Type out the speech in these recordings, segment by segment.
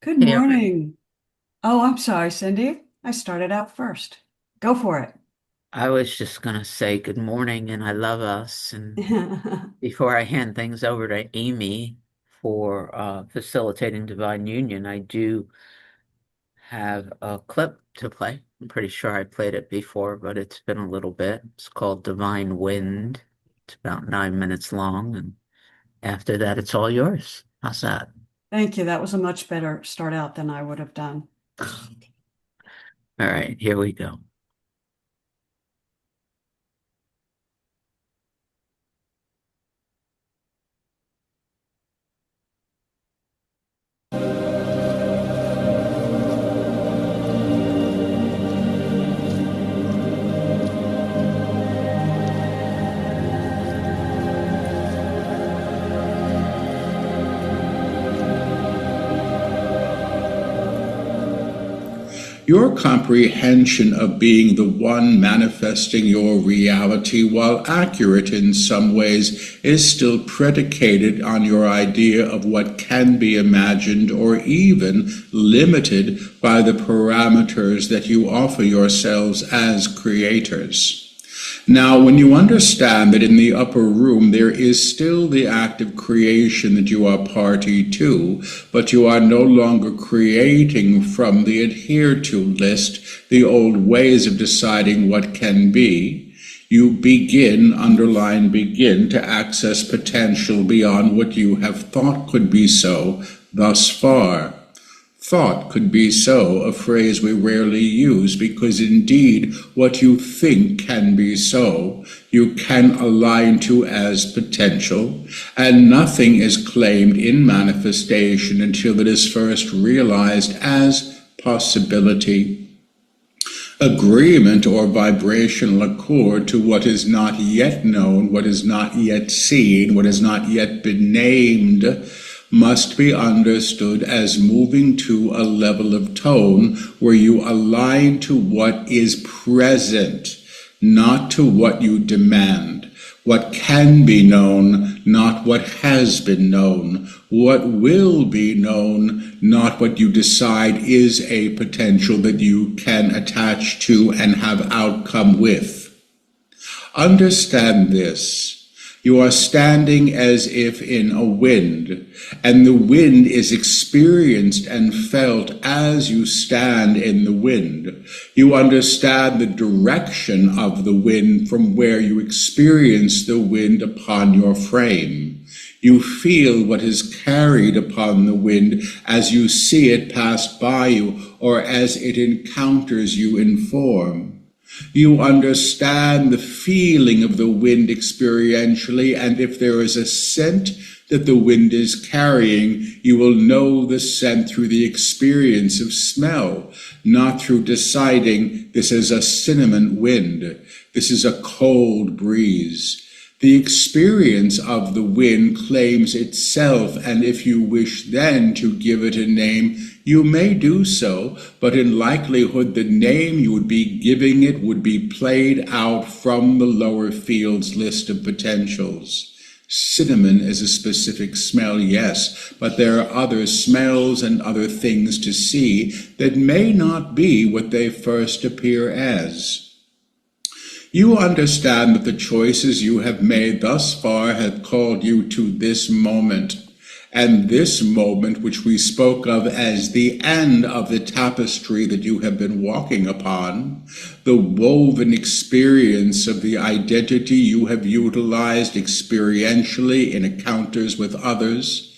Good Hey, everyone. morning. Oh, I'm sorry, Cindy. I started out first. Go for it. I was just going to say good morning and I love us. And before I hand things over to Amy for facilitating Divine Union, I do have a clip to play. I'm pretty sure I played it before, but it's been a little bit. It's called Divine Wind. It's about 9 minutes long. And after that, it's all yours. How's that? Thank you. That was a much better start out than I would have done. All right, here we go. Your comprehension of being the one manifesting your reality, while accurate in some ways, is still predicated on your idea of what can be imagined or even limited by the parameters that you offer yourselves as creators. Now, when you understand that in the upper room there is still the act of creation that you are party to, but you are no longer creating from the adhered to list, the old ways of deciding what can be, you begin, underline begin, to access potential beyond what you have thought could be so thus far. Thought could be so, a phrase we rarely use, because indeed what you think can be so, you can align to as potential, and nothing is claimed in manifestation until it is first realized as possibility. Agreement or vibrational accord to what is not yet known, what is not yet seen, what has not yet been named, must be understood as moving to a level of tone where you align to what is present, not to what you demand. What can be known, not what has been known. What will be known, not what you decide is a potential that you can attach to and have outcome with. Understand this. You are standing as if in a wind, and the wind is experienced and felt as you stand in the wind. You understand the direction of the wind from where you experience the wind upon your frame. You feel what is carried upon the wind as you see it pass by you or as it encounters you in form. You understand the feeling of the wind experientially, and if there is a scent that the wind is carrying, you will know the scent through the experience of smell, not through deciding this is a cinnamon wind, this is a cold breeze. The experience of the wind claims itself, and if you wish then to give it a name, you may do so, but in likelihood the name you would be giving it would be played out from the lower fields list of potentials. Cinnamon is a specific smell, yes, but there are other smells and other things to see that may not be what they first appear as. You understand that the choices you have made thus far have called you to this moment, and this moment which we spoke of as the end of the tapestry that you have been walking upon, the woven experience of the identity you have utilized experientially in encounters with others.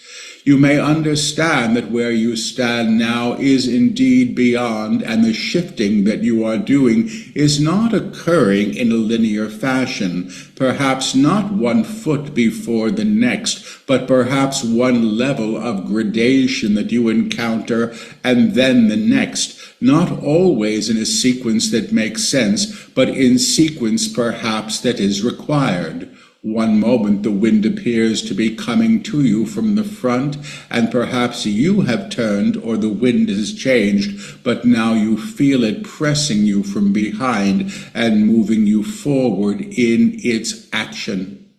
You may understand that where you stand now is indeed beyond, and the shifting that you are doing is not occurring in a linear fashion, perhaps not 1 foot before the next, but perhaps one level of gradation that you encounter and then the next, not always in a sequence that makes sense, but in sequence perhaps that is required. One moment the wind appears to be coming to you from the front, and perhaps you have turned or the wind has changed, but now you feel it pressing you from behind and moving you forward in its action.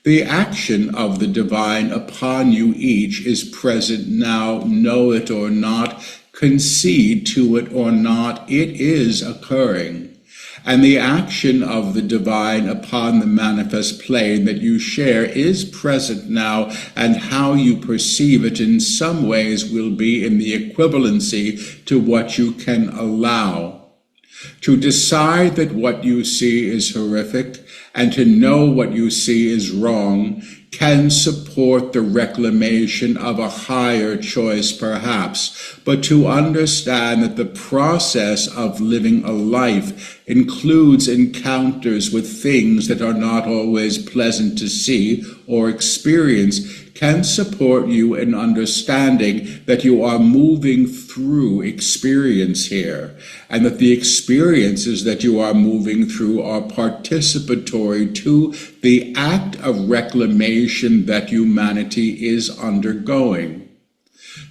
The action of the divine upon you each is present now. Know it or not, concede to it or not, it is occurring. And the action of the divine upon the manifest plane that you share is present now, and how you perceive it in some ways will be in the equivalency to what you can allow. To decide that what you see is horrific and to know what you see is wrong can support the reclamation of a higher choice, perhaps, but to understand that the process of living a life includes encounters with things that are not always pleasant to see or experience can support you in understanding that you are moving through experience here, and that the experiences that you are moving through are participatory to the act of reclamation that humanity is undergoing.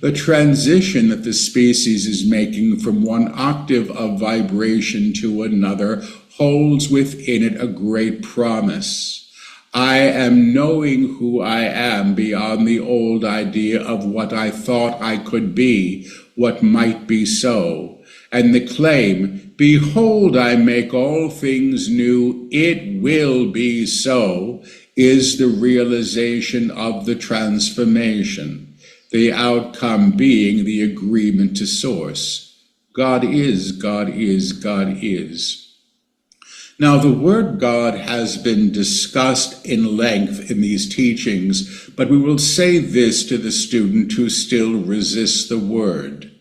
The transition that the species is making from one octave of vibration to another holds within it a great promise. I am knowing who I am beyond the old idea of what I thought I could be, what might be so. And the claim, behold, I make all things new, it will be so, is the realization of the transformation, the outcome being the agreement to source. God is, God is, God is. Now, the word God has been discussed in length in these teachings, but we will say this to the student who still resists the word.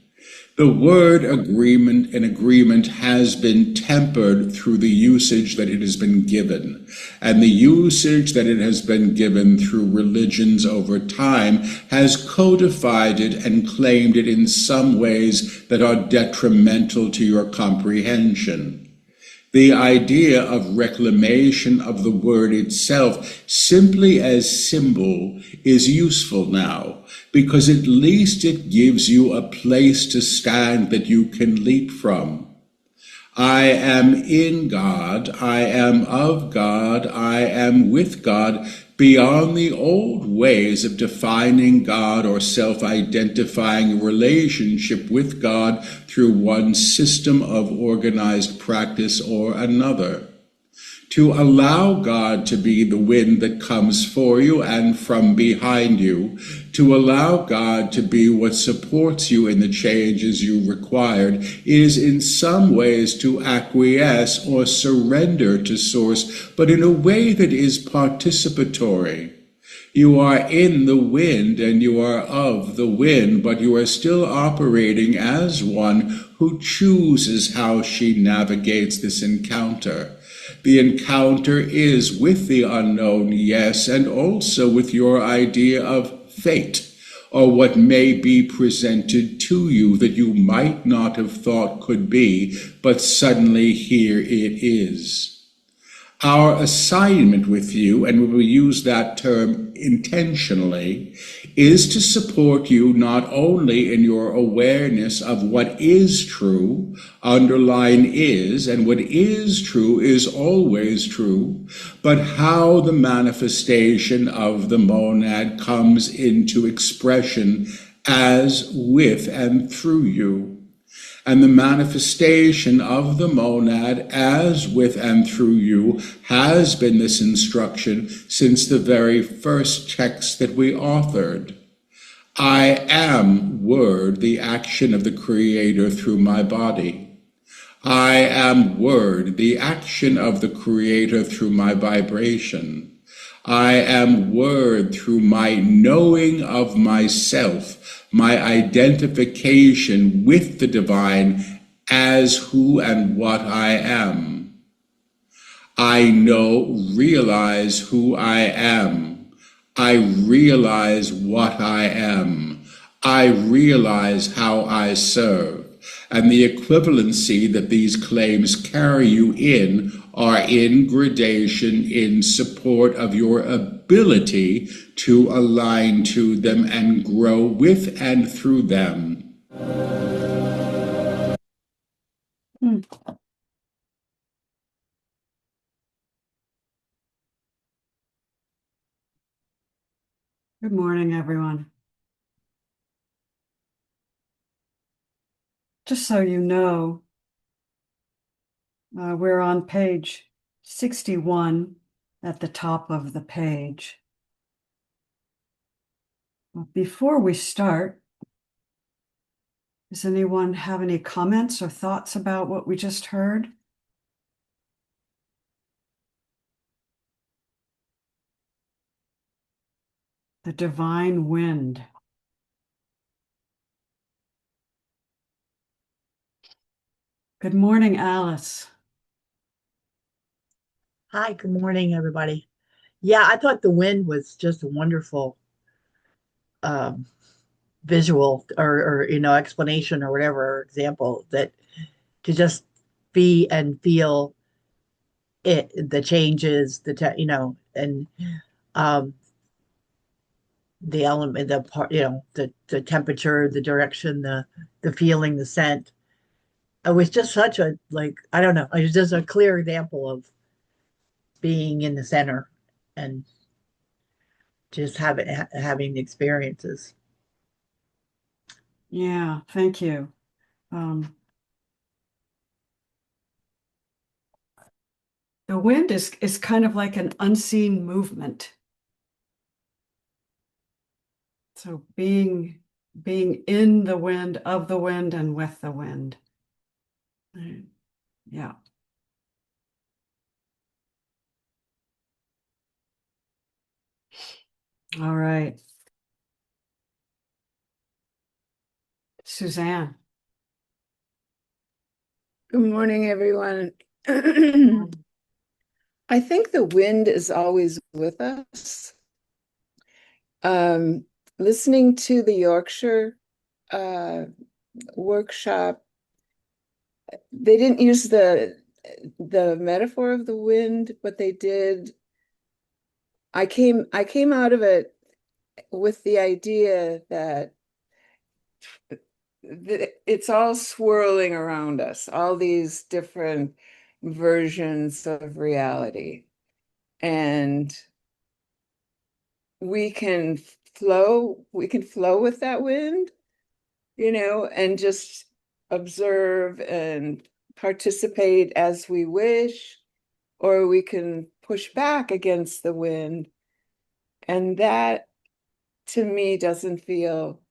The word agreement has been tempered through the usage that it has been given, and the usage that it has been given through religions over time has codified it and claimed it in some ways that are detrimental to your comprehension. The idea of reclamation of the word itself simply as symbol is useful now, because at least it gives you a place to stand that you can leap from. I am in God, I am of God, I am with God, beyond the old ways of defining God or self-identifying a relationship with God through one system of organized practice or another. To allow God to be the wind that comes for you and from behind you, to allow God to be what supports you in the changes you required, is in some ways to acquiesce or surrender to Source, but in a way that is participatory. You are in the wind and you are of the wind, but you are still operating as one who chooses how she navigates this encounter. The encounter is with the unknown, yes, and also with your idea of fate, or what may be presented to you that you might not have thought could be, but suddenly here it is. Our assignment with you, and we will use that term intentionally, is to support you not only in your awareness of what is true, underline is, and what is true is always true, but how the manifestation of the monad comes into expression as, with, and through you. And the manifestation of the monad as, with, and through you has been this instruction since the very first text that we authored. I am word, the action of the Creator through my body. I am word, the action of the Creator through my vibration. I am word through my knowing of myself, my identification with the divine as who and what I am. I realize who I am. I realize what I am. I realize how I serve. And the equivalency that these claims carry you in are in gradation in support of your ability to align to them and grow with and through them. Good morning, everyone. Just so you know, we're on page 61 at the top of the page. Before we start, does anyone have any comments or thoughts about what we just heard? The divine wind. Good morning, Alice. Hi, good morning, everybody. Yeah, I thought the wind was just a wonderful um, visual or explanation or whatever or example that to just be and feel it, the changes, and um, the element, the part, the temperature, the direction, the feeling, the scent. It was just such a I don't know, it was just a clear example of being in the center and just having the experiences. Yeah, thank you. The wind is kind of like an unseen movement. So being in the wind, of the wind, and with the wind. Yeah. All right. Suzanne. Good morning, everyone. I think the wind is always with us. Um, Listening to the Yorkshire uh, workshop, they didn't use the metaphor of the wind, but they did. I came out of it with the idea that it's all swirling around us, all these different versions of reality. And we can flow with that wind, and just observe and participate as we wish, or we can push back against the wind. And that, to me, doesn't feel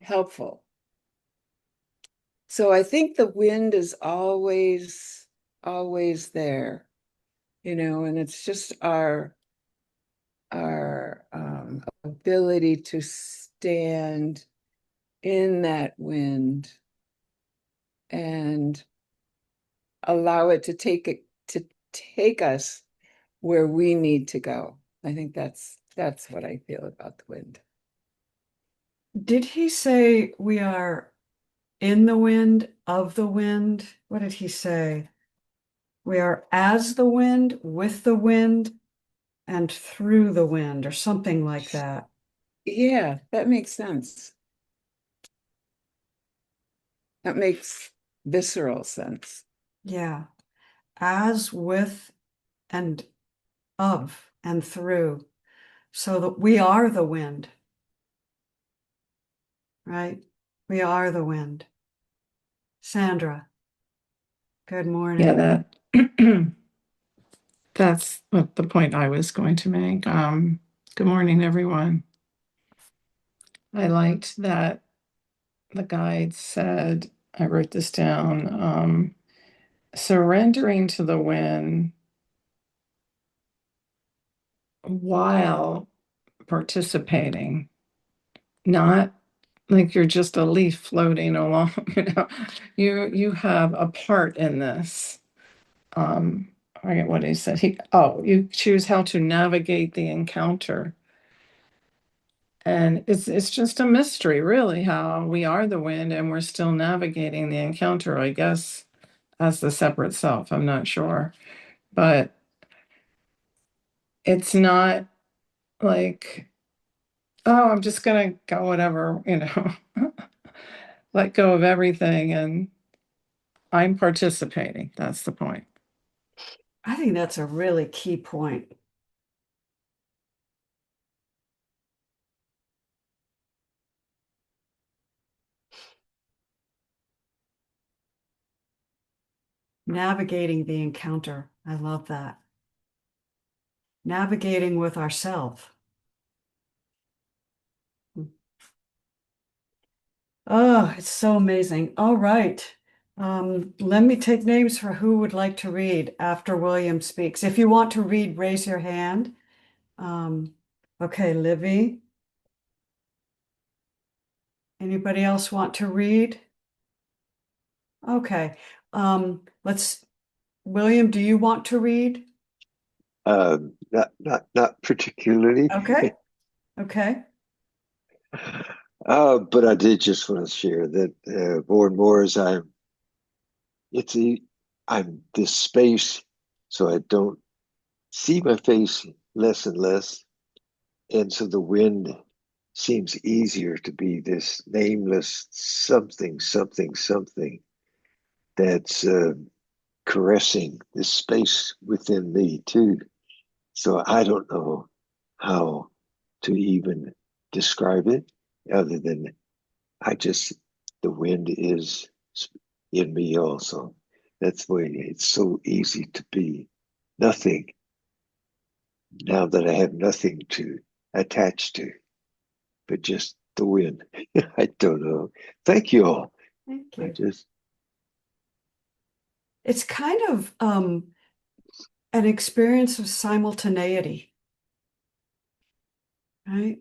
helpful. So I think the wind is always there, and it's just our ability to stand in that wind and allow it to take us where we need to go. I think that's what I feel about the wind. Did he say we are in the wind, of the wind? What did he say? We are as the wind, with the wind, and through the wind, or something like that. Yeah, that makes sense. That makes visceral sense. Yeah. As, with, and of, and through. So that we are the wind, right? We are the wind. Sandra, good morning. Yeah, that that's what the point I was going to make. Good morning, everyone. I liked that the guide said, I wrote this down, surrendering to the wind while participating, not like you're just a leaf floating along, you have a part in this. I forget what he said. You choose how to navigate the encounter. And it's just a mystery, really, how we are the wind and we're still navigating the encounter, I guess, as the separate self. I'm not sure. But it's not like, oh, I'm just gonna go whatever, let go of everything and I'm participating. That's the point. I think that's a really key point. Navigating the encounter. I love that. Navigating with ourself. Oh, it's so amazing. All right. Let me take names for who would like to read after William speaks. If you want to read, raise your hand. Okay, Livy. Anybody else want to read? Okay. William, do you want to read? Not particularly. Okay. Okay. But I did just want to share that more and more as I'm this space, so I don't see my face less and less, and so the wind seems easier to be this nameless something that's caressing this space within me too. So I don't know how to even describe it other than the wind is in me also. That's why it's so easy to be nothing now that I have nothing to attach to, but just the wind. I don't know. Thank you all. Thank I you. just, It's kind of an experience of simultaneity, right?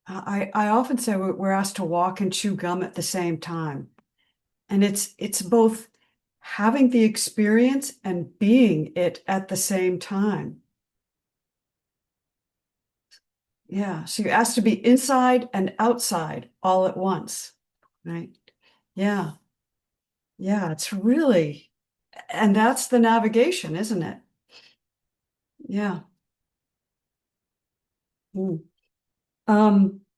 I often say we're asked to walk and chew gum at the same time. And it's both having the experience and being it at the same time. Yeah, so you're asked to be inside and outside all at once, right? Yeah, yeah, it's really, and that's the navigation, isn't it? Yeah. Mm.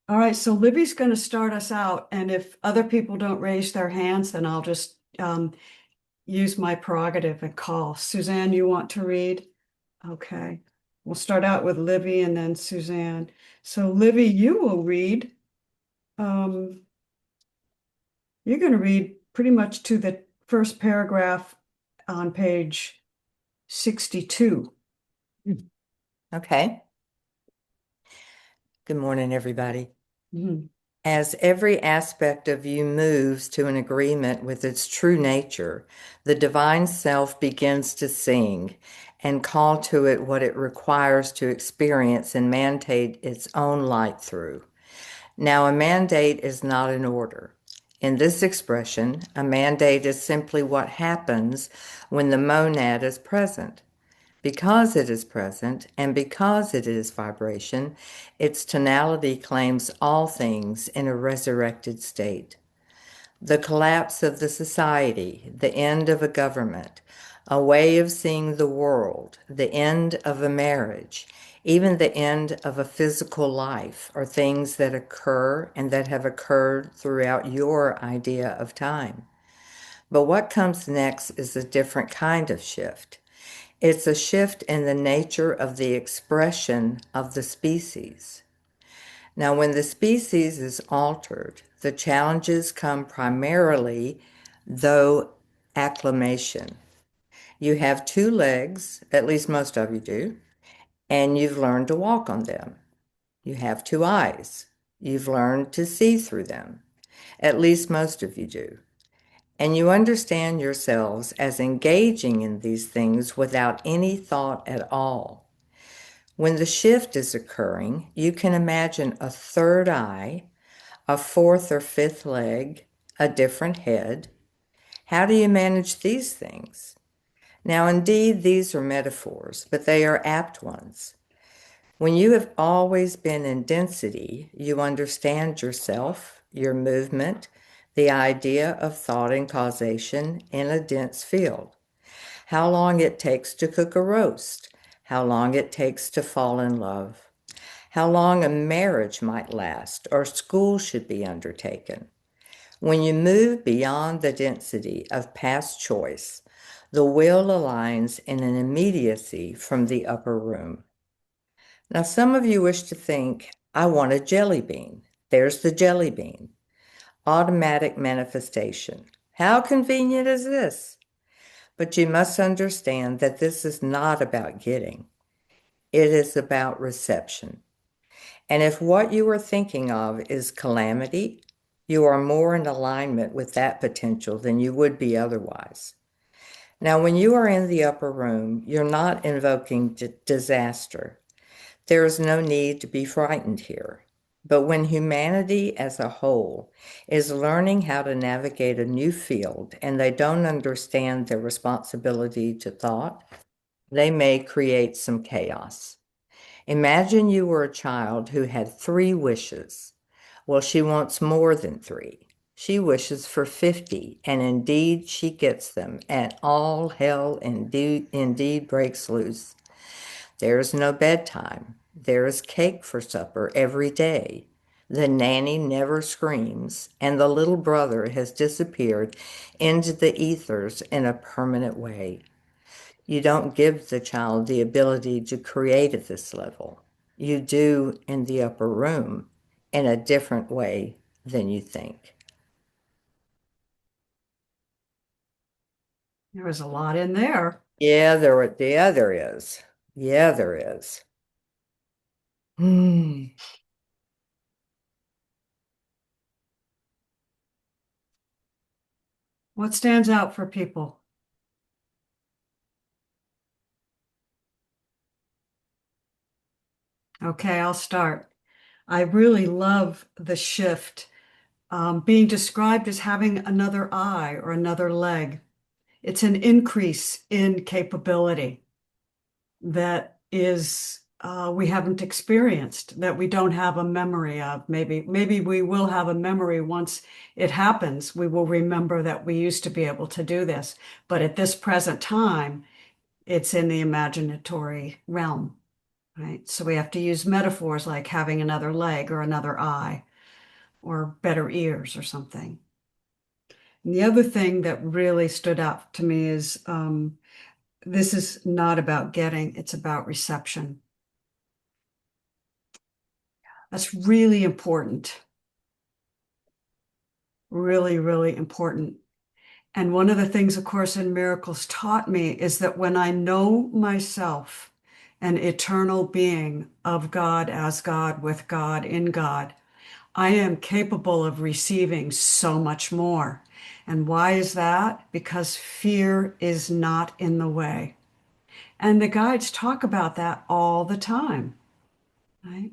All right, so Libby's going to start us out, and if other people don't raise their hands, then I'll just use my prerogative and call. Suzanne, you want to read? Okay. We'll start out with Libby and then Suzanne. So Libby, you will read. You're going to read pretty much to the first paragraph on page 62. Okay. Good morning, everybody. Mhm. As every aspect of you moves to an agreement with its true nature, the divine self begins to sing and call to it what it requires to experience and mandate its own light through. Now, a mandate is not an order. In this expression, a mandate is simply what happens when the monad is present. Because it is present and because it is vibration, its tonality claims all things in a resurrected state. The collapse of the society, the end of a government, a way of seeing the world, the end of a marriage, even the end of a physical life are things that occur and that have occurred throughout your idea of time. But what comes next is a different kind of shift. It's a shift in the nature of the expression of the species. Now, when the species is altered, the challenges come primarily, though, acclimation. You have two legs, at least most of you do, and you've learned to walk on them. You have two eyes. You've learned to see through them. At least most of you do. And you understand yourselves as engaging in these things without any thought at all. When the shift is occurring, you can imagine a third eye, a fourth or fifth leg, a different head. How do you manage these things? Now, indeed, these are metaphors, but they are apt ones. When you have always been in density, you understand yourself, your movement, the idea of thought and causation in a dense field. How long it takes to cook a roast, how long it takes to fall in love, how long a marriage might last or school should be undertaken. When you move beyond the density of past choice, the will aligns in an immediacy from the upper room. Now, some of you wish to think, I want a jelly bean. There's the jelly bean. Automatic manifestation. How convenient is this? But you must understand that this is not about getting. It is about reception. And if what you are thinking of is calamity, you are more in alignment with that potential than you would be otherwise. Now, when you are in the upper room, you're not invoking disaster. There is no need to be frightened here. But when humanity as a whole is learning how to navigate a new field and they don't understand their responsibility to thought, they may create some chaos. Imagine you were a child who had 3 wishes. Well, she wants more than 3. She wishes for 50, and indeed she gets them, and all hell indeed breaks loose. There is no bedtime. There is cake for supper every day. The nanny never screams, and the little brother has disappeared into the ethers in a permanent way. You don't give the child the ability to create at this level. You do in the upper room in a different way than you think. There was a lot in there. Yeah, there is. Yeah, there is. Hmm. What stands out for people? Okay, I'll start. I really love the shift being described as having another eye or another leg. It's an increase in capability that is we haven't experienced, that we don't have a memory of. Maybe we will have a memory once it happens. We will remember that we used to be able to do this, but at this present time, it's in the imaginatory realm, right? So we have to use metaphors like having another leg or another eye or better ears or something. And the other thing that really stood out to me is this is not about getting, it's about reception. That's really important. Really, really important. And one of the things, of course, in Miracles taught me is that when I know myself, an eternal being of God, as God, with God, in God, I am capable of receiving so much more. And why is that? Because fear is not in the way. And the guides talk about that all the time, right?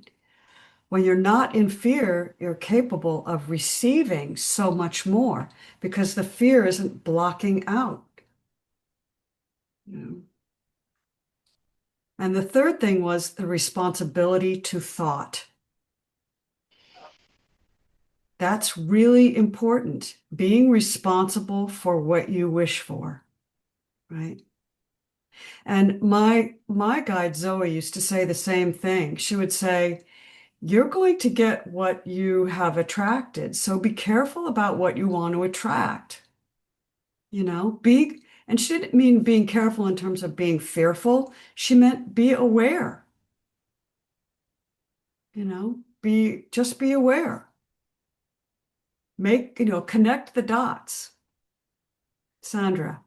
When you're not in fear, you're capable of receiving so much more because the fear isn't blocking out. You know? And the third thing was the responsibility to thought. That's really important, being responsible for what you wish for, right? And my guide Zoe used to say the same thing. She would say, you're going to get what you have attracted. So be careful about what you want to attract. And she didn't mean being careful in terms of being fearful. She meant be aware, be aware. Connect the dots. Sandra,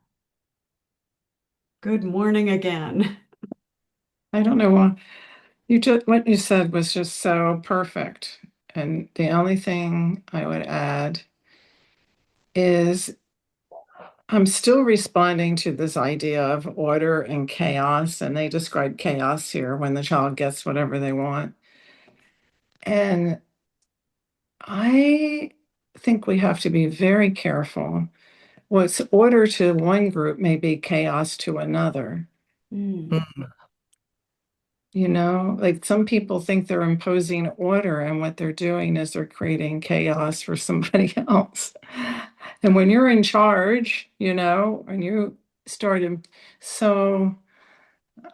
good morning again. I don't know why what you said was just so perfect. And the only thing I would add is I'm still responding to this idea of order and chaos, and they describe chaos here when the child gets whatever they want. And I think we have to be very careful. What's order to one group may be chaos to another. Like some people think they're imposing order, and what they're doing is they're creating chaos for somebody else. And when you're in charge, and you start in, so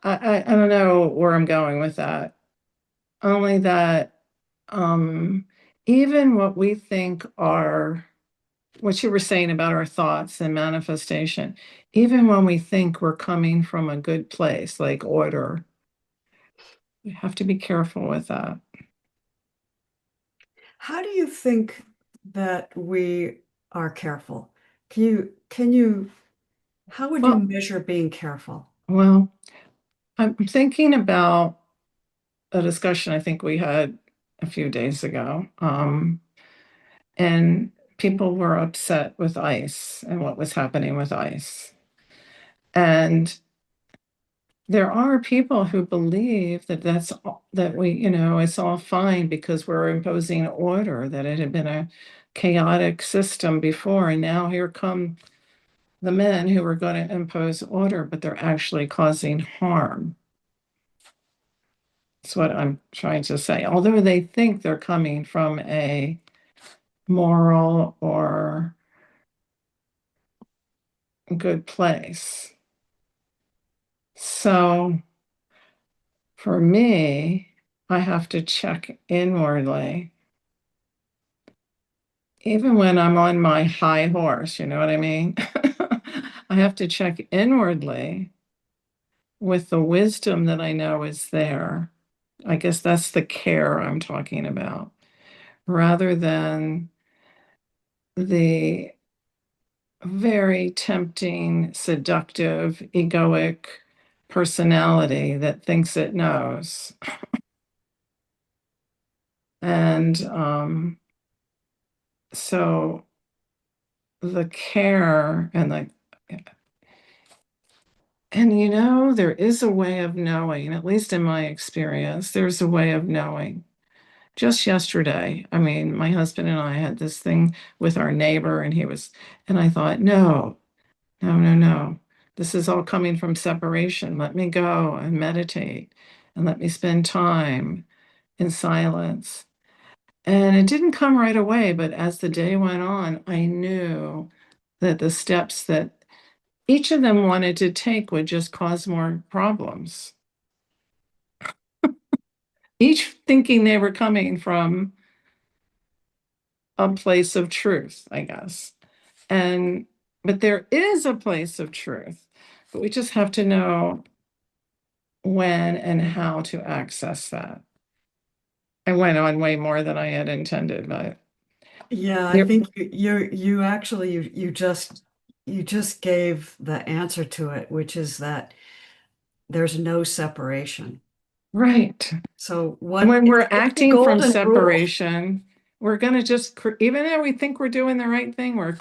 I don't know where I'm going with that. Only that even what we think are what you were saying about our thoughts and manifestation, even when we think we're coming from a good place, like order, we have to be careful with that. How do you think that we are careful? how would you Well, measure being careful? well, I'm thinking about a discussion I think we had a few days ago. And people were upset with ICE and what was happening with ICE. And there are people who believe that that we, it's all fine because we're imposing order, that it had been a chaotic system before, and now here come the men who are going to impose order, but they're actually causing harm. That's what I'm trying to say. Although they think they're coming from a moral or good place. So for me, I have to check inwardly. Even when I'm on my high horse, you know what I mean? I have to check inwardly with the wisdom that I know is there. I guess that's the care I'm talking about, rather than the very tempting, seductive, egoic personality that thinks it knows. And so the care and there is a way of knowing, at least in my experience, there's a way of knowing. Just yesterday, I mean, my husband and I had this thing with our neighbor, and I thought, no, no, no, no. This is all coming from separation. Let me go and meditate and let me spend time in silence. And it didn't come right away, but as the day went on, I knew that the steps that each of them wanted to take would just cause more problems. Each thinking they were coming from a place of truth, I guess. But there is a place of truth, but we just have to know when and how to access that. I went on way more than I had intended, but Yeah, I there, think you actually you just gave the answer to it, which is that there's no separation. right. So And what when we're it's the acting from golden rule. separation, we're going to even though we think we're doing the right thing, we're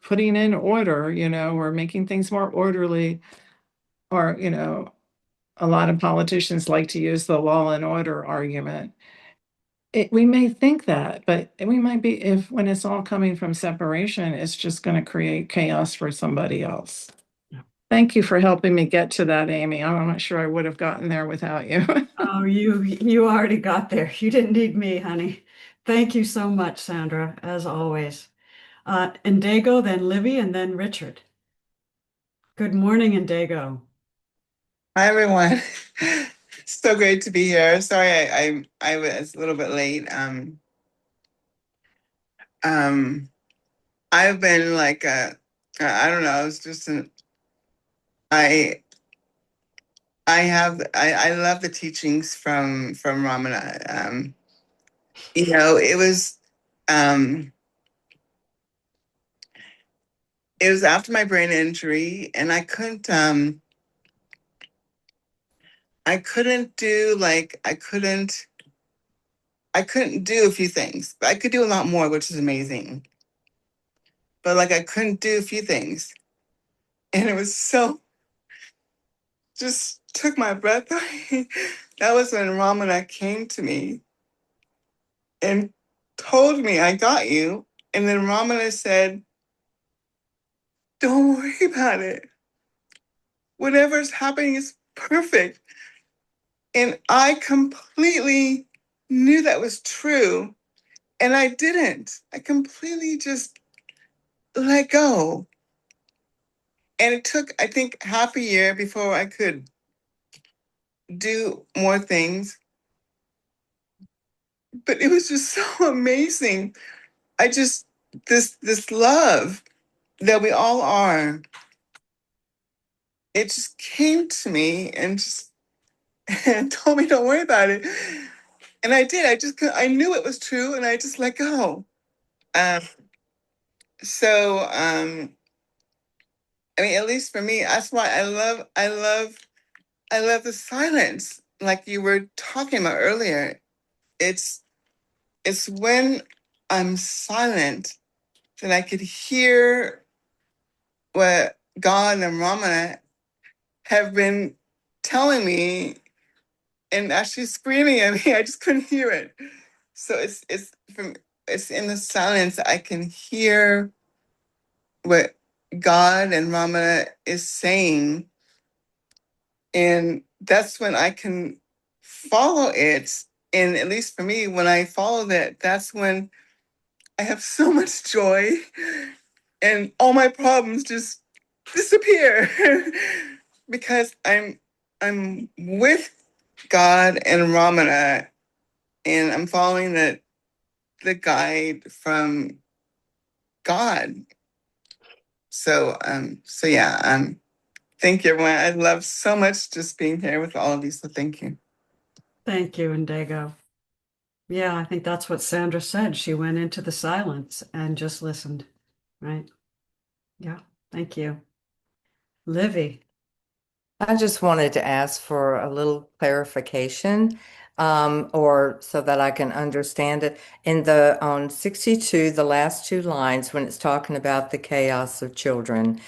putting in order, we're making things more orderly, or, a lot of politicians like to use the law and order argument. We may think that, but we might be, if when it's all coming from separation, it's just going to create chaos for somebody else. Thank you for helping me get to that, Amy. I'm not sure I would have gotten there without you. Oh, you already got there. You didn't need me, honey. Thank you so much, Sandra, as always. Indigo, then Livy, and then Richard. Good morning, Indigo. Hi everyone. So great to be here. Sorry I was a little bit late. I've been like I don't know, it's just I I love the teachings from Ramana. It was um it was after my brain injury, and I couldn't do like I couldn't do a few things, but I could do a lot more, which is amazing. But like I couldn't do a few things. And it was so just took my breath away. That was when Ramana came to me and told me, I got you. And then Ramana said, don't worry about it. Whatever's happening is perfect. And I completely knew that was true. And I didn't. I completely just let go. And it took, I think, half a year before I could do more things. But it was just so amazing. I just this love that we all are. It just came to me and just and told me don't worry about it. And I did. I knew it was true, and I just let go. Um, So, I mean, at least for me, that's why I love the silence, like you were talking about earlier. It's it's when I'm silent that I could hear what God and Ramana have been telling me and actually screaming at me. I just couldn't hear it. So it's in the silence I can hear what God and Ramana is saying. And that's when I can follow it. And at least for me, when I follow that, that's when I have so much joy and all my problems just disappear because I'm with God and Ramana and I'm following the guide from God. So yeah, thank you everyone. I love so much just being here with all of you. So thank you. Thank you, Indigo. Yeah, I think that's what Sandra said. She went into the silence and just listened, right? Yeah, thank you. Livy. I just wanted to ask for a little clarification, or so that I can understand it. In the on 62, the last two lines, when it's talking about the chaos of children,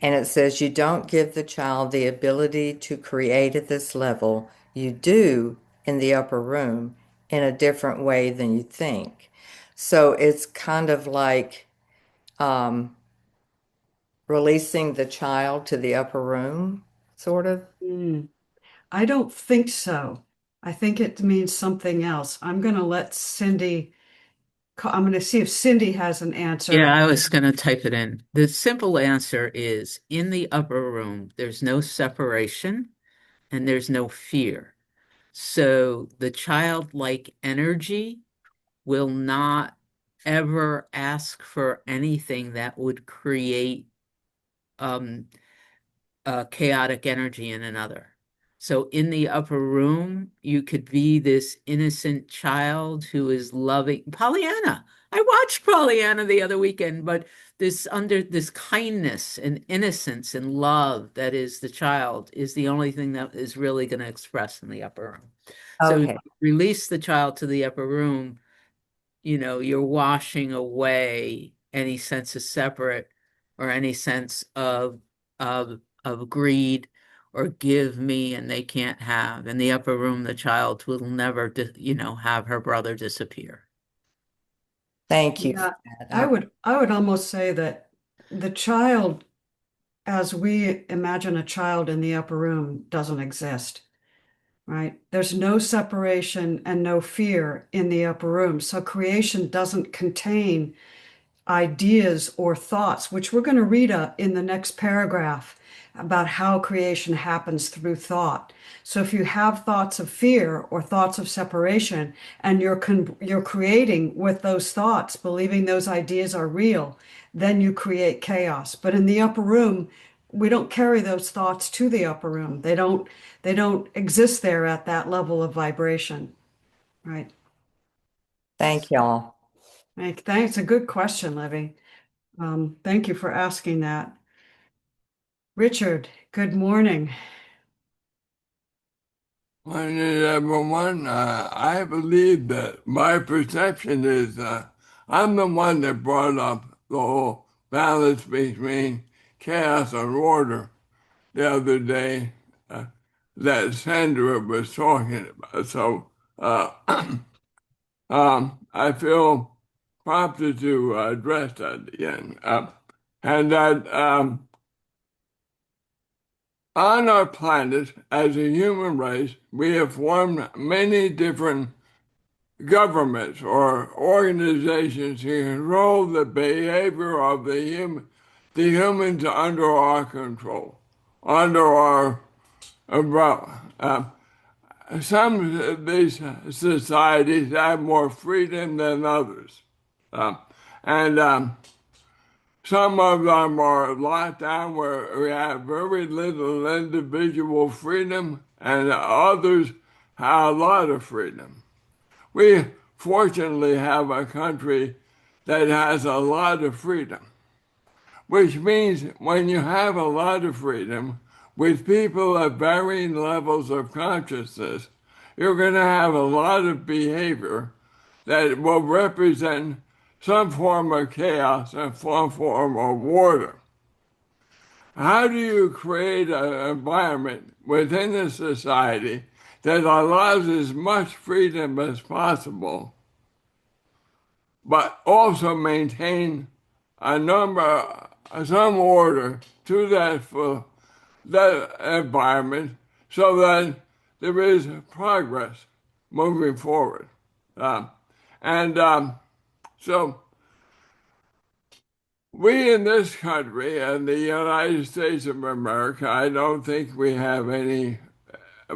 and it says, you don't give the child the ability to create at this level. You do in the upper room in a different way than you think. So it's kind of like um, releasing the child to the upper room, sort of. Mm, I don't think so. I think it means something else. I'm going to let Cindy, I'm going to see if Cindy has an Yeah, answer. I was going to type it in. The simple answer is in the upper room, there's no separation and there's no fear. So the childlike energy will not ever ask for anything that would create um, chaotic energy in another. So in the upper room, you could be this innocent child who is loving Pollyanna. I watched Pollyanna the other weekend, but this kindness and innocence and love that is the child is the only thing that is really going to express in the upper room. So Okay. release the child to the upper room, you're washing away any sense of separate or any sense of greed or give me and they can't have. In the upper room, the child will never, have her brother disappear. Thank you for Yeah, that. I would almost say that the child, as we imagine a child in the upper room, doesn't exist, right? There's no separation and no fear in the upper room. So creation doesn't contain ideas or thoughts, which we're going to read in the next paragraph about how creation happens through thought. So if you have thoughts of fear or thoughts of separation, and you're creating with those thoughts, believing those ideas are real, then you create chaos. But in the upper room, we don't carry those thoughts to the upper room. They don't exist there at that level of vibration, right? Thank y'all. Thanks. A good question, Livy. Thank you for asking that. Richard, good morning. Morning, everyone. I believe that my perception is I'm the one that brought up the whole balance between chaos and order the other day that Sandra was talking about. So uh, I feel prompted to address that again. And that on our planet, as a human race, we have formed many different governments or organizations to control the behavior of the humans under our control, under our umbrella. Some of these societies have more freedom than others. Um, and some of them are locked down where we have very little individual freedom, and others have a lot of freedom. We fortunately have a country that has a lot of freedom. which means when you have a lot of freedom with people of varying levels of consciousness, you're going to have a lot of behavior that will represent some form of chaos and some form of order. How do you create an environment within a society that allows as much freedom as possible, but also maintain some order to that environment so that there is progress moving forward? So we in this country and the United States of America, I don't think we have any.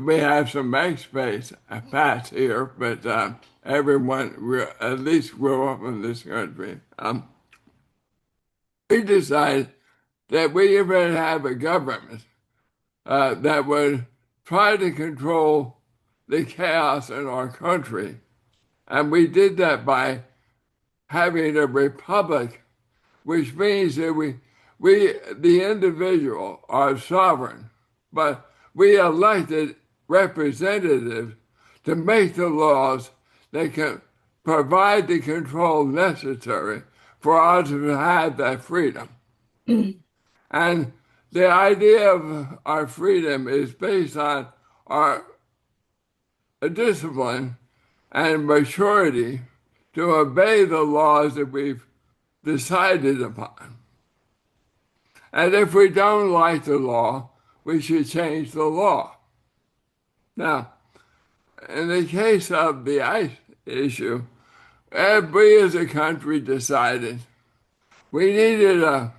We have some expats here, but everyone at least grew up in this country. We decided that we would have a government that would try to control the chaos in our country. And we did that by having a republic, which means that the individual, are sovereign, but we elected representatives to make the laws that can provide the control necessary for us to have that freedom. And the idea of our freedom is based on our discipline and maturity to obey the laws that we've decided upon. And if we don't like the law, we should change the law. Now, in the case of the ICE issue, we as a country decided we needed to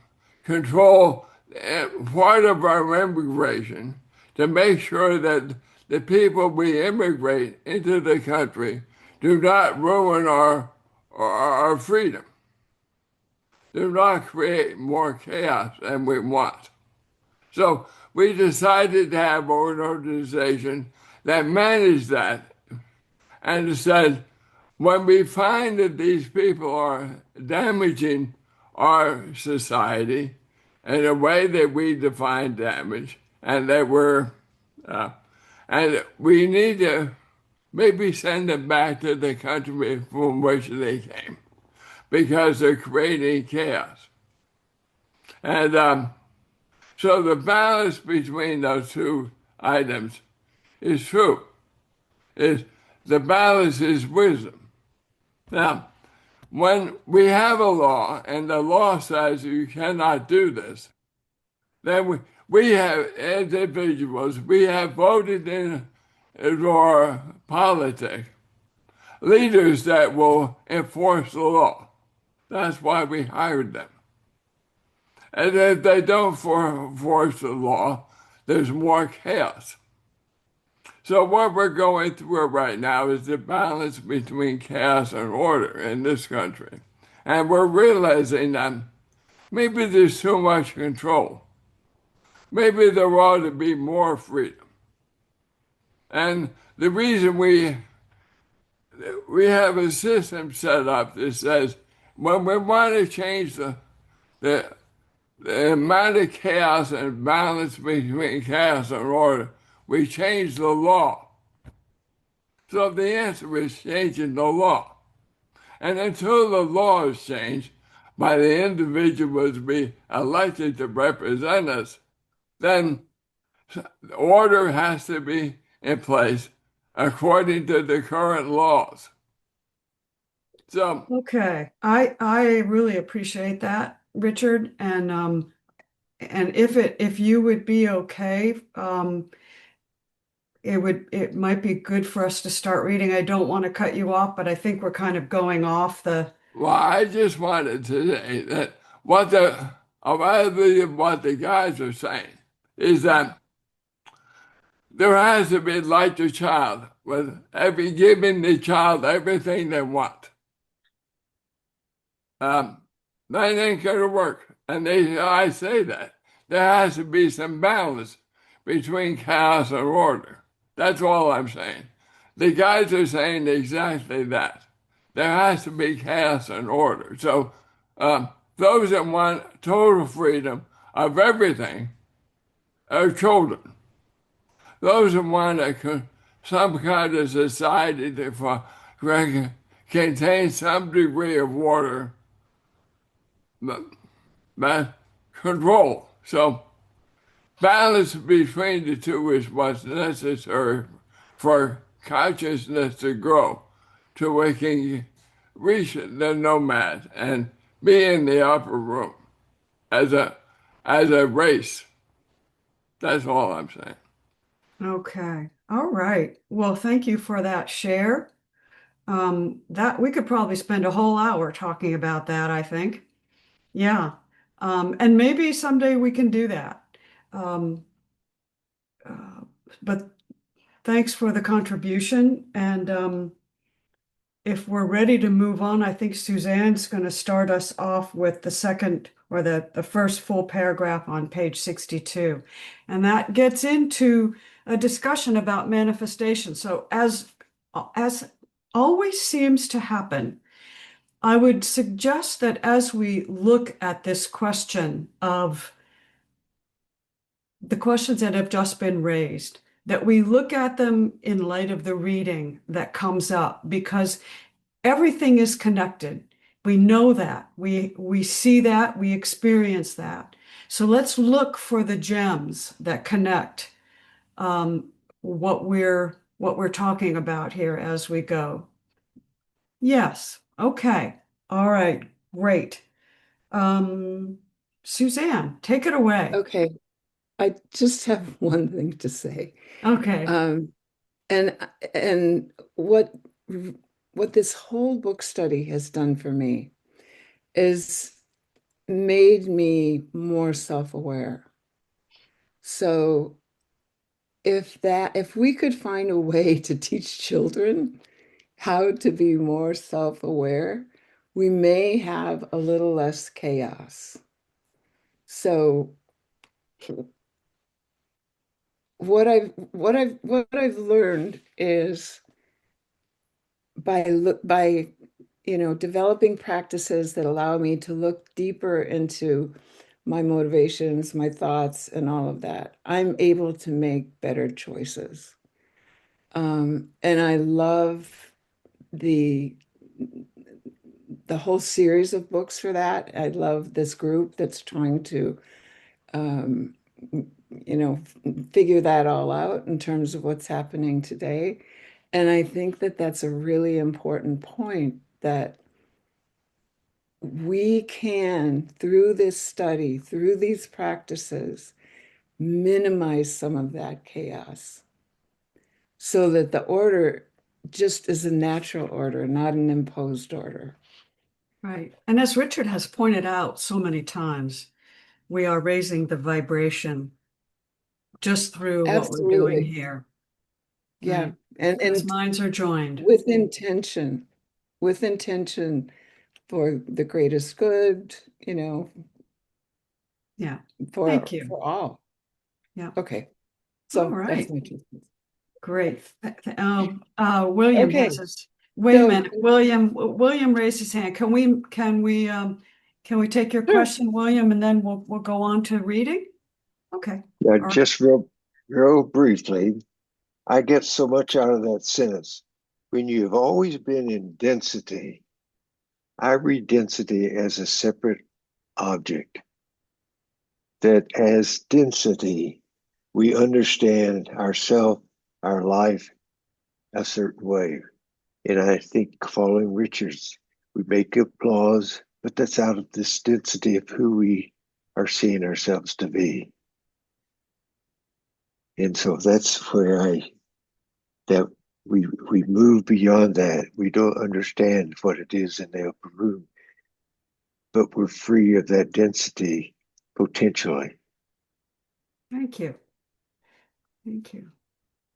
control part of our immigration to make sure that the people we immigrate into the country do not ruin our freedom, do not create more chaos than we want. So we decided to have an organization that managed that and said, when we find that these people are damaging our society in a way that we define damage, and that and we need to maybe send them back to the country from which they came, because they're creating chaos. And so the balance between those two items is true. The balance is wisdom. Now, when we have a law and the law says you cannot do this, then we have individuals, we have voted in our politics, leaders that will enforce the law. That's why we hired them. And if they don't enforce the law, there's more chaos. So what we're going through right now is the balance between chaos and order in this country. And we're realizing that maybe there's too much control. Maybe there ought to be more freedom. And the reason we have a system set up that says when we want to change the amount of chaos and balance between chaos and order, we change the law. So the answer is changing the law. And until the law is changed by the individuals we elected to represent us, then order has to be in place according to the current laws. So Okay, I really appreciate that, Richard, and if you would be okay, it might be good for us to start reading. I don't want to cut you off, but I think we're kind of going off the. Well, I just wanted to say that what the guys are saying is that there has to be like the child, with giving the child everything they want. That ain't gonna work. And I say that there has to be some balance between chaos and order. That's all I'm saying. The guys are saying exactly that. There has to be chaos and order. So those that want total freedom of everything are children. Those that want some kind of society that contains some degree of order, that control. So balance between the two is what's necessary for consciousness to grow, to we can reach the nomad and be in the upper room as a race. That's all I'm saying. Okay. All right. Well, thank you for that share. That we could probably spend a whole hour talking about that, I think. Yeah. And maybe someday we can do that. Um, uh, but thanks for the contribution. And if we're ready to move on, I think Suzanne's going to start us off with the second or the first full paragraph on page 62. And that gets into a discussion about manifestation. So as always seems to happen, I would suggest that as we look at this question of the questions that have just been raised, that we look at them in light of the reading that comes up, because everything is connected. We know that. We see that, we experience that. So let's look for the gems that connect what we're talking about here as we go. Yes. Okay. All right. Great. Suzanne, take it away. Okay, I just have one thing to say. Okay. And and what this whole book study has done for me is made me more self-aware. So if we could find a way to teach children how to be more self-aware, we may have a little less chaos. So what I've learned is by developing practices that allow me to look deeper into my motivations, my thoughts, and all of that, I'm able to make better choices. And I love the whole series of books for that. I love this group that's trying to um, figure that all out in terms of what's happening today. And I think that that's a really important point, that we can, through this study, through these practices, minimize some of that chaos so that the order just is a natural order, not an imposed order. Right. And as Richard has pointed out so many times, we are raising the vibration just through what we're doing Absolutely. here. Yeah. Right. And As minds are joined. with intention for the greatest good, Yeah. for Thank you. all. Yeah. Okay. All So right. that's my 2 cents. Great. William Okay. has his, wait a So minute. William raised his hand. Can we take your sure. question, William, and then we'll go on to reading? Okay. Yeah, All right. just real briefly, I get so much out of that sentence. When you've always been in density, I read density as a separate object. That as density, we understand ourself, our life, a certain way. And I think following Richard's, we make up laws, but that's out of this density of who we are seeing ourselves to be. And so that's where that we move beyond that. We don't understand what it is in the upper room, but we're free of that density potentially. Thank you. Thank you.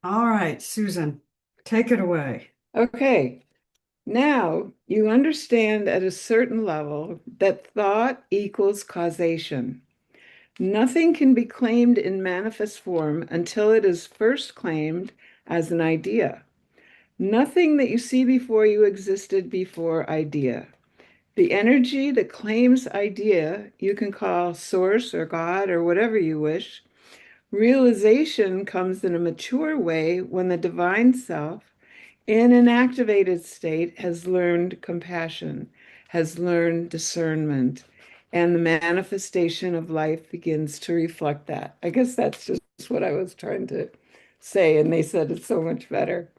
All right, Susan, take it away. Okay. Now you understand at a certain level that thought equals causation. Nothing can be claimed in manifest form until it is first claimed as an idea. Nothing that you see before you existed before idea. The energy that claims idea, you can call source or God or whatever you wish. Realization comes in a mature way when the divine self, in an activated state, has learned compassion, has learned discernment, and the manifestation of life begins to reflect that. I guess that's just what I was trying to say, and they said it's so much better.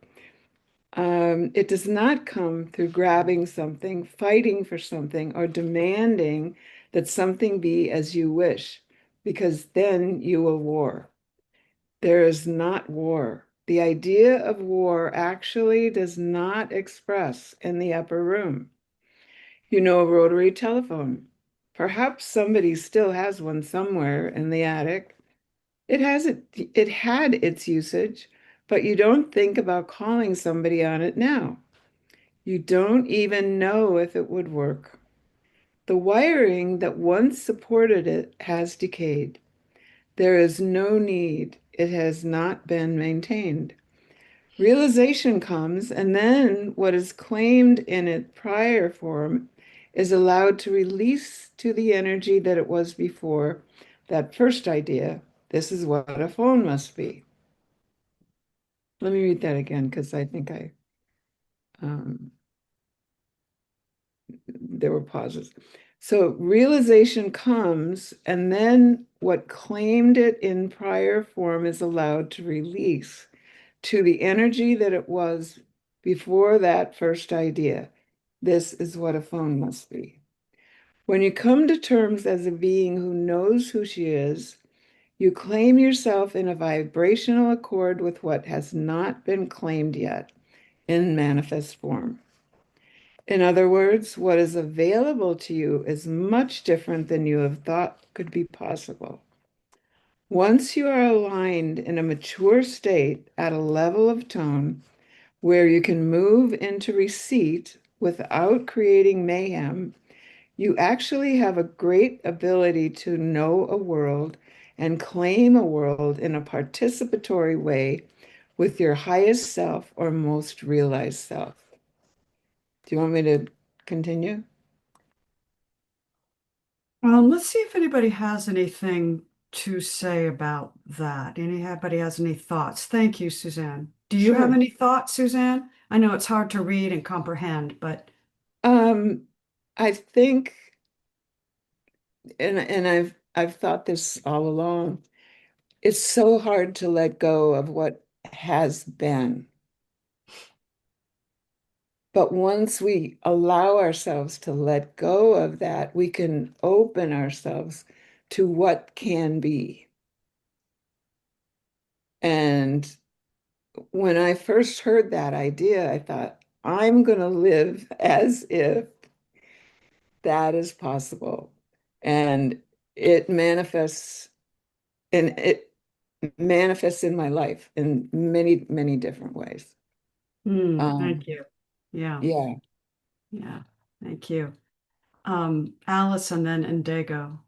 It does not come through grabbing something, fighting for something, or demanding that something be as you wish, because then you will war. There is not war. The idea of war actually does not express in the upper room. You know, a rotary telephone. Perhaps somebody still has one somewhere in the attic. It had its usage, but you don't think about calling somebody on it now. You don't even know if it would work. The wiring that once supported it has decayed. There is no need. It has not been maintained. Realization comes, and then what is claimed in its prior form is allowed to release to the energy that it was before. That first idea, this is what a phone must be. Let me read that again because I think um, there were pauses. So realization comes, and then what claimed it in prior form is allowed to release to the energy that it was before that first idea. This is what a phone must be. When you come to terms as a being who knows who she is, you claim yourself in a vibrational accord with what has not been claimed yet in manifest form. In other words, what is available to you is much different than you have thought could be possible. Once you are aligned in a mature state at a level of tone where you can move into receipt without creating mayhem, you actually have a great ability to know a world and claim a world in a participatory way with your highest self or most realized self. Do you want me to continue? Let's see if anybody has anything to say about that. Anybody has any thoughts? Thank you, Suzanne. Do you have Sure. any thoughts, Suzanne? I know it's hard to read and comprehend, but Um, I think, and I've thought this all along, it's so hard to let go of what has been. But once we allow ourselves to let go of that, we can open ourselves to what can be. And when I first heard that idea, I thought, I'm going to live as if that is possible. And it manifests it manifests in my life in many, many different ways. thank you. Yeah, Yeah. yeah, thank you. Alice and then Indigo.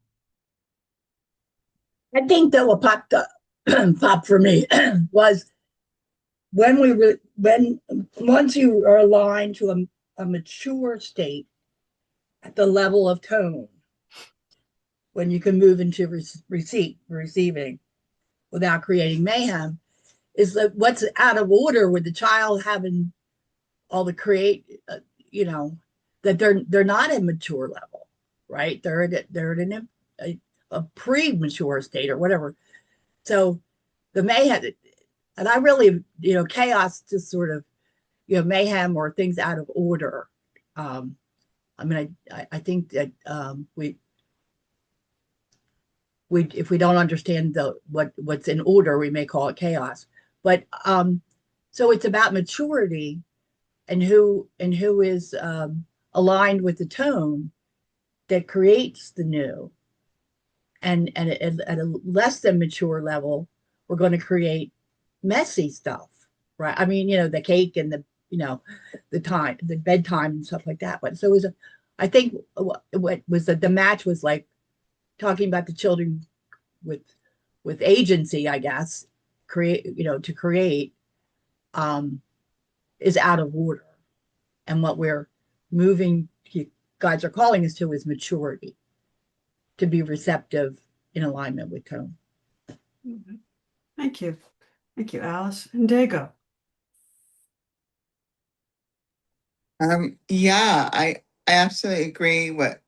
I think that what popped up, popped for me was when once you are aligned to a mature state at the level of tone, when you can move into receiving without creating mayhem, is that what's out of order with the child having all the you know, that they're not at mature level, right? They're in a premature state or whatever. So the mayhem, and I really, chaos, just sort of, mayhem or things out of order. I mean, I think that we if we don't understand what's in order, we may call it chaos. But so it's about maturity and who is aligned with the tone that creates the new. And at a less than mature level, we're going to create messy stuff, right? I mean, the cake and the bedtime and stuff like that. But so it was I think what was the match was like talking about the children with agency, I guess, to create is out of order, and what we're moving guides are calling us to is maturity, to be receptive in alignment with tone. Thank you. Thank you, Alice. And Dago. Yeah, I absolutely agree what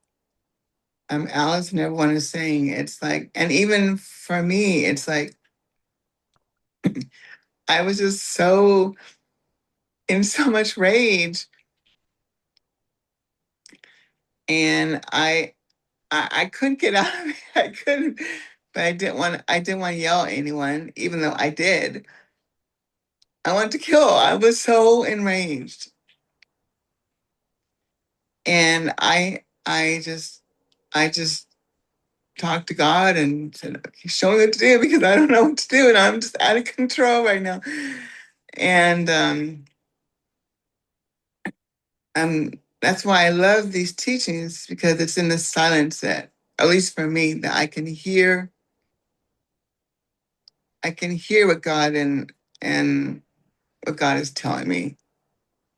Alice and everyone is saying. It's like, and even for me, it's like I was just so in so much rage, and I couldn't get out of it. I couldn't, but I didn't want to yell at anyone, even though I did. I wanted to kill. I was so enraged. And I just talked to God and said, okay, show me what to do because I don't know what to do and I'm just out of control right now. And that's why I love these teachings because it's in the silence that, at least for me, that I can hear what God and what God is telling me.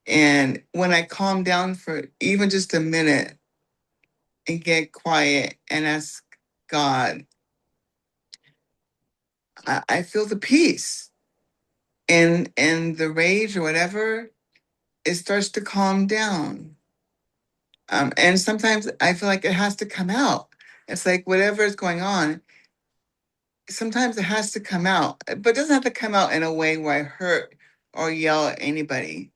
And when I calm down for even just a minute and get quiet and ask God, I feel the peace and the rage or whatever, it starts to calm down. And sometimes I feel like it has to come out. It's like whatever is going on, sometimes it has to come out, but it doesn't have to come out in a way where I hurt or yell at anybody.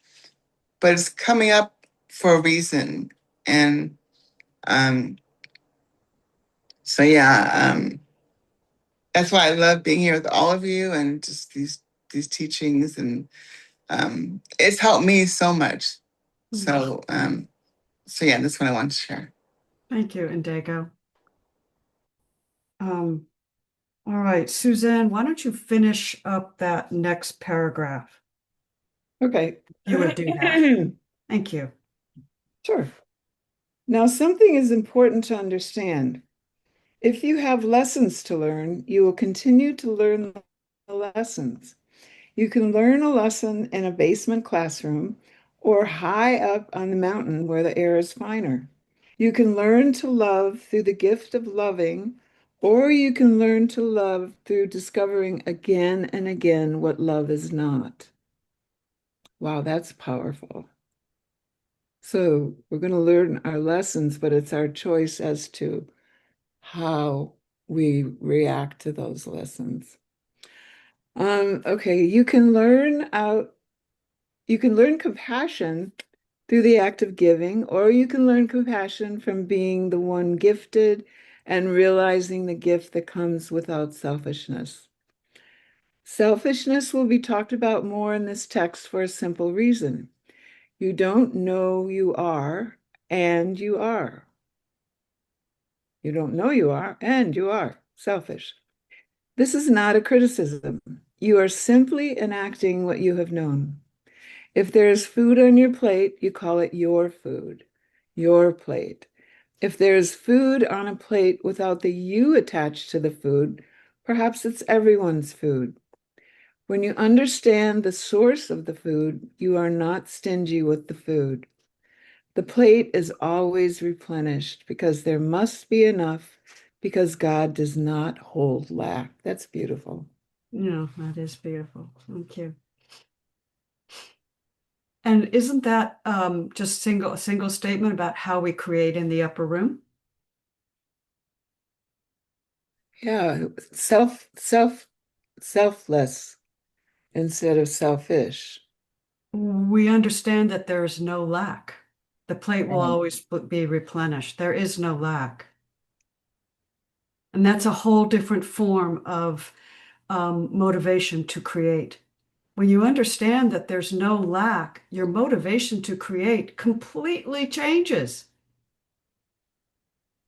But it's coming up for a reason. And um, so yeah, that's why I love being here with all of you and just these teachings and it's helped me so much. So so yeah, that's what I want to share. Thank you, Indigo. All right, Suzanne, why don't you finish up that next paragraph? Okay. You would do that. Thank you. Sure. Now, something is important to understand. If you have lessons to learn, you will continue to learn the lessons. You can learn a lesson in a basement classroom or high up on the mountain where the air is finer. You can learn to love through the gift of loving, or you can learn to love through discovering again and again what love is not. Wow, that's powerful. So we're going to learn our lessons, but it's our choice as to how we react to those lessons. Okay, you can learn compassion through the act of giving, or you can learn compassion from being the one gifted and realizing the gift that comes without selfishness. Selfishness will be talked about more in this text for a simple reason. You don't know you are, and you are. You don't know you are, and you are selfish. This is not a criticism. You are simply enacting what you have known. If there is food on your plate, you call it your food, your plate. If there is food on a plate without the you attached to the food, perhaps it's everyone's food. When you understand the source of the food, you are not stingy with the food. The plate is always replenished because there must be enough because God does not hold lack. That's beautiful. No, that is beautiful. Thank you. And isn't that just a single statement about how we create in the upper room? Yeah, selfless instead of selfish. We understand that there is no lack. The plate will always be replenished. There is no lack. And that's a whole different form of motivation to create. When you understand that there's no lack, your motivation to create completely changes.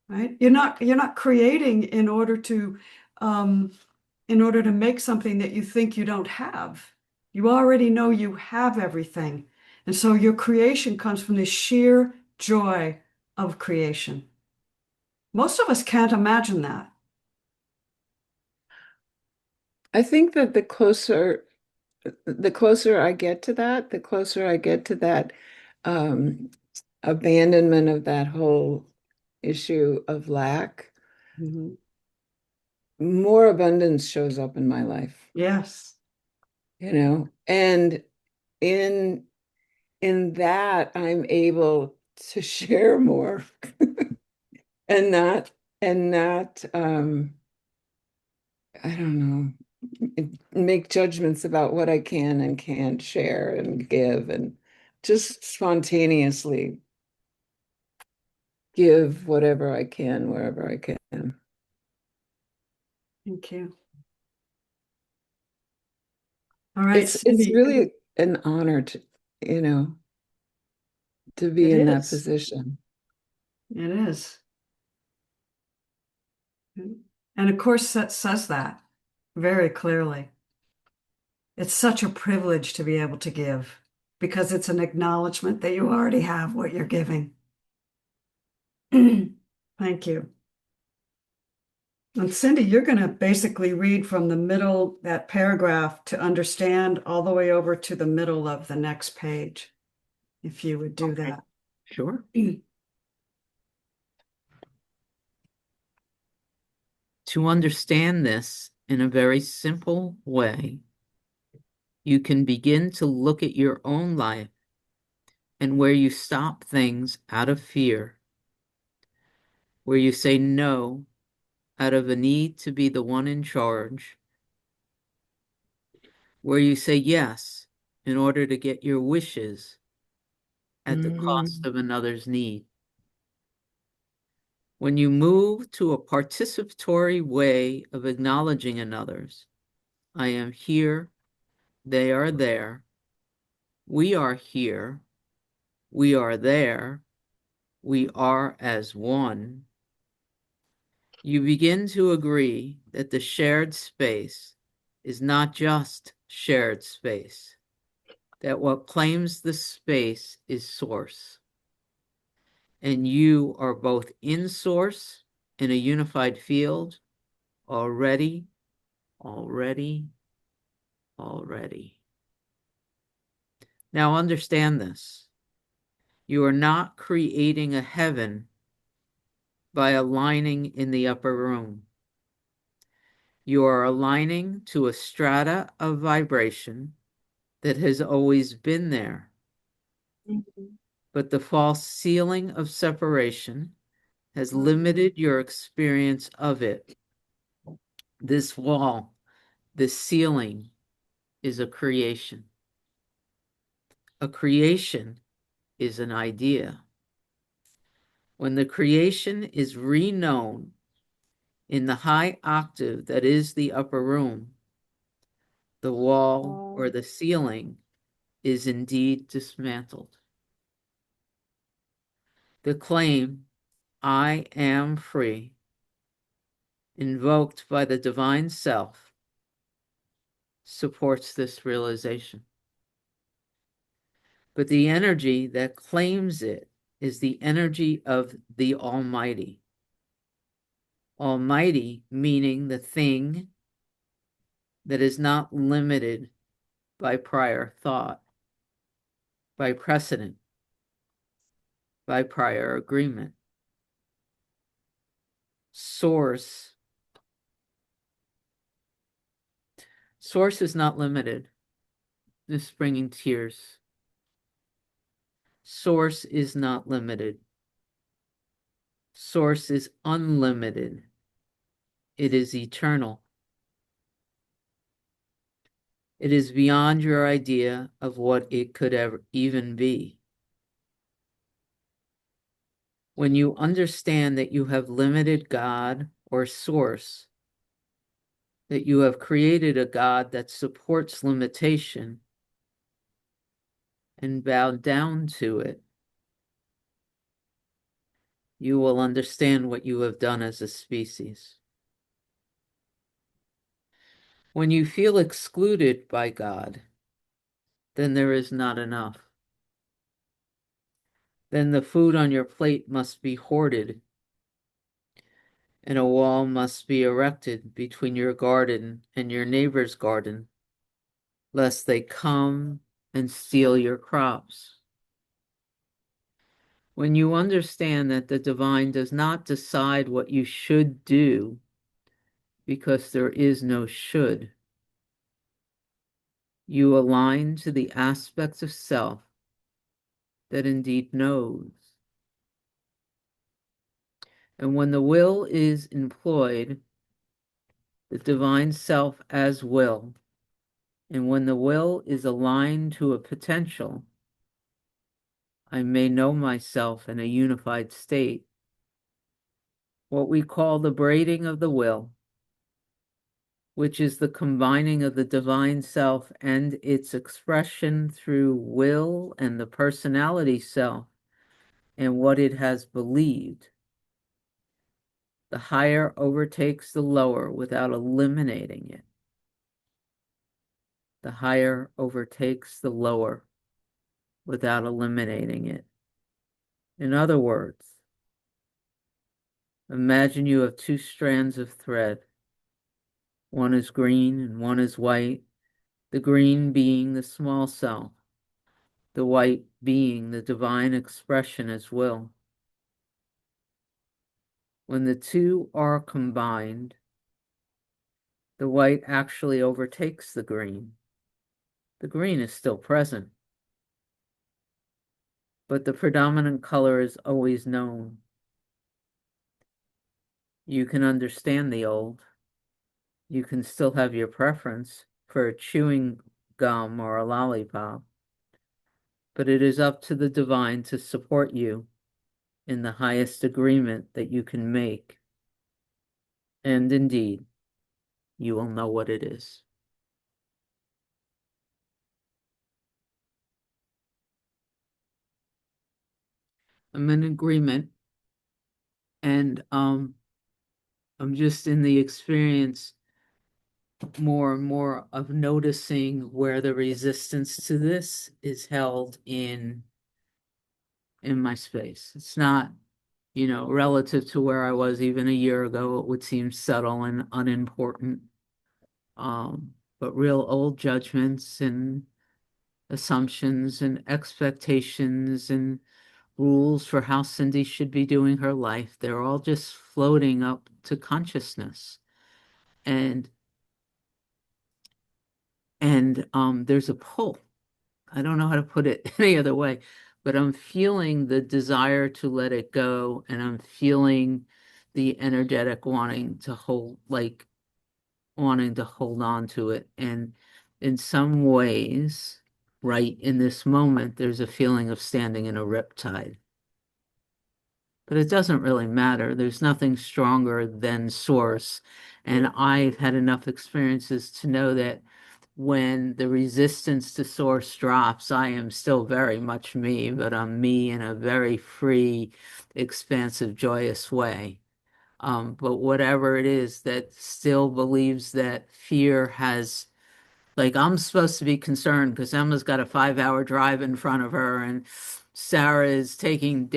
Right? You're not creating in order to make something that you think you don't have. You already know you have everything. And so your creation comes from the sheer joy of creation. Most of us can't imagine that. I think that the closer I get to that, the closer I get to that abandonment of that whole issue of lack, Mhm. more abundance shows up in my life, Yes. and in that I'm able to share more and not I don't know, make judgments about what I can and can't share and give, and just spontaneously give whatever I can wherever I can. Thank you. All right, It's Cindy. really an honor to be It in that is. position. It is. And of course, that says that very clearly. It's such a privilege to be able to give because it's an acknowledgement that you already have what you're giving. Thank you. And Cindy, you're going to basically read from the middle, that paragraph, to understand all the way over to the middle of the next page, if you would do that. Sure. To understand this in a very simple way, you can begin to look at your own life and where you stop things out of fear, where you say no out of a need to be the one in charge, where you say yes in order to get your wishes at the cost of another's need. When you move to a participatory way of acknowledging another's, I am here, they are there, we are here, we are there, we are as one, you begin to agree that the shared space is not just shared space, that what claims the space is source. And you are both in source in a unified field already. Now understand this. You are not creating a heaven by aligning in the upper room. You are aligning to a strata of vibration that has always been there. But the false ceiling of separation has limited your experience of it. This wall, this ceiling, is a creation. A creation is an idea. When the creation is reknown in the high octave that is the upper room, the wall or the ceiling is indeed dismantled. The claim, I am free, invoked by the divine self, supports this realization. But the energy that claims it is the energy of the Almighty. Almighty meaning the thing that is not limited by prior thought, by precedent, by prior agreement. Source is not limited. This is bringing tears. Source is not limited. Source is unlimited. It is eternal. It is beyond your idea of what it could ever even be. When you understand that you have limited God or source, that you have created a God that supports limitation and bowed down to it, you will understand what you have done as a species. When you feel excluded by God, then there is not enough. Then the food on your plate must be hoarded, and a wall must be erected between your garden and your neighbor's garden, lest they come and steal your crops. When you understand that the divine does not decide what you should do because there is no should, you align to the aspects of self that indeed knows. And when the will is employed, the divine self as will, and when the will is aligned to a potential, I may know myself in a unified state, what we call the braiding of the will, which is the combining of the divine self and its expression through will and the personality self and what it has believed. The higher overtakes the lower without eliminating it. The higher overtakes the lower without eliminating it. In other words, imagine you have two strands of thread. One is green and one is white, the green being the small self, the white being the divine expression as will. When the two are combined, the white actually overtakes the green. The green is still present, but the predominant color is always known. You can understand the old. You can still have your preference for a chewing gum or a lollipop, but it is up to the divine to support you in the highest agreement that you can make. And indeed, you will know what it is. I'm in agreement, and I'm just in the experience more and more of noticing where the resistance to this is held in my space. It's not, relative to where I was even a year ago, it would seem subtle and unimportant. But real old judgments and assumptions and expectations and rules for how Cindy should be doing her life, they're all just floating up to consciousness. And there's a pull. I don't know how to put it any other way, but I'm feeling the desire to let it go, and I'm feeling the energetic wanting to hold on to it. And in some ways, right in this moment, there's a feeling of standing in a riptide. But it doesn't really matter. There's nothing stronger than source. And I've had enough experiences to know that when the resistance to source drops, I am still very much me, but I'm me in a very free, expansive, joyous way. But whatever it is that still believes that fear has, like, I'm supposed to be concerned because Emma's got a 5-hour drive in front of her, and Sarah is taking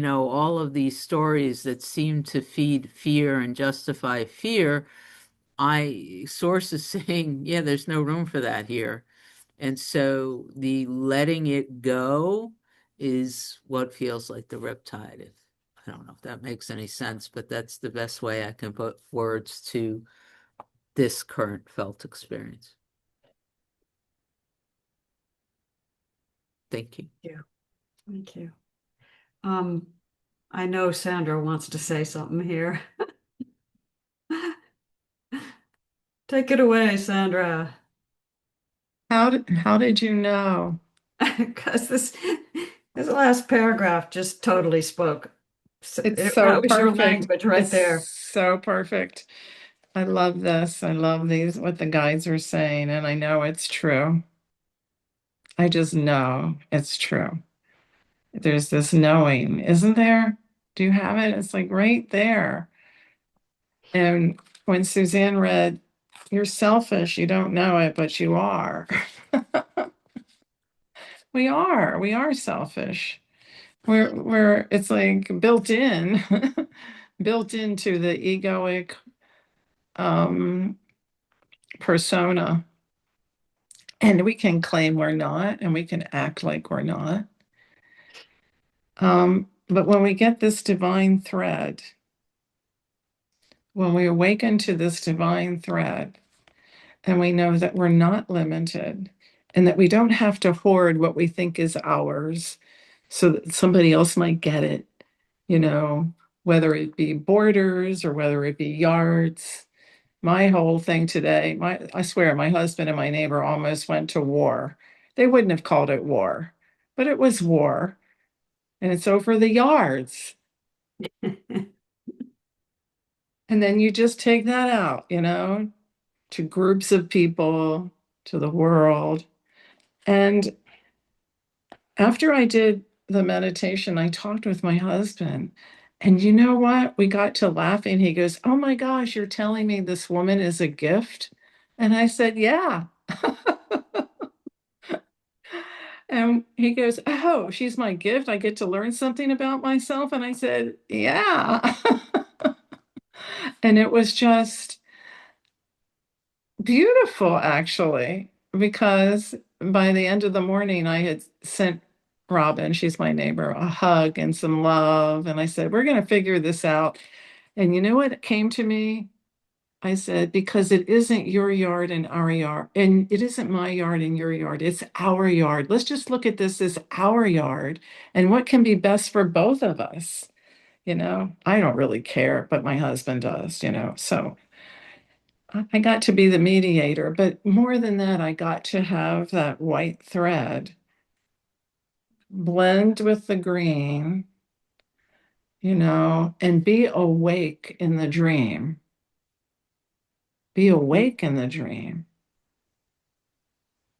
all of these stories that seem to feed fear and justify fear. Source is saying, yeah, there's no room for that here. And so the letting it go is what feels like the riptide. I don't know if that makes any sense, but that's the best way I can put words to this current felt experience. Thank you. Yeah. Thank you. I know Sandra wants to say something here. Take it away, Sandra. How did you know? Because this last paragraph just totally spoke. It's That so was your perfect. language right It's there. so perfect. I love this. I love these, what the guides are saying, and I know it's true. I just know it's true. There's this knowing, isn't there? Do you have it? It's like right there. And when Suzanne read, "You're selfish, you don't know it, but you are." We are selfish. It's like built in, built into the egoic um, persona. And we can claim we're not, and we can act like we're not. But when we get this divine thread, when we awaken to this divine thread, and we know that we're not limited and that we don't have to hoard what we think is ours so that somebody else might get it, you know, whether it be borders or whether it be yards. My whole thing today, I swear, my husband and my neighbor almost went to war. They wouldn't have called it war, but it was war. And it's over the yards. And then you just take that out, to groups of people, to the world. And after I did the meditation, I talked with my husband. And you know what? We got to laughing. He goes, "Oh my gosh, you're telling me this woman is a gift?" And I said, "Yeah." And he goes, "Oh, she's my gift. I get to learn something about myself." And I said, "Yeah." And it was just beautiful, actually, because by the end of the morning, I had sent Robin, she's my neighbor, a hug and some love. And I said, "We're going to figure this out." And you know what came to me? I said, "Because it isn't your yard and our yard, and it isn't my yard and your yard. It's our yard. Let's just look at this as our yard and what can be best for both of us." I don't really care, but my husband does, so I got to be the mediator, but more than that, I got to have that white thread blend with the green, and be awake in the dream. Be awake in the dream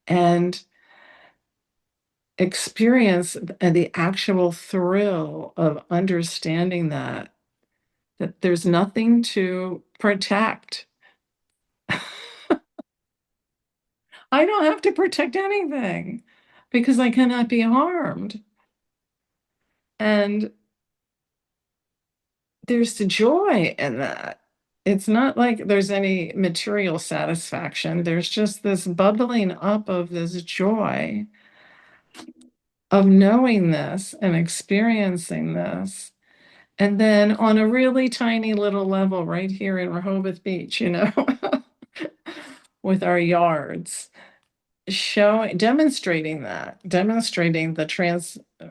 and experience the actual thrill of understanding that there's nothing to protect. I don't have to protect anything because I cannot be harmed. And there's the joy in that. It's not like there's any material satisfaction. There's just this bubbling up of this joy of knowing this and experiencing this. And then on a really tiny little level right here in Rehoboth Beach, with our yards, demonstrating the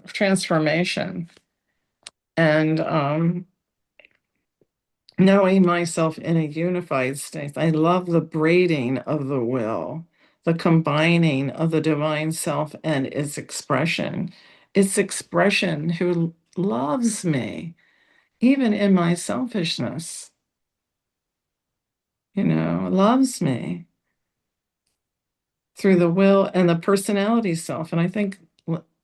transformation and knowing myself in a unified state. I love the braiding of the will, the combining of the divine self and its expression who loves me, even in my selfishness, loves me through the will and the personality self. And I think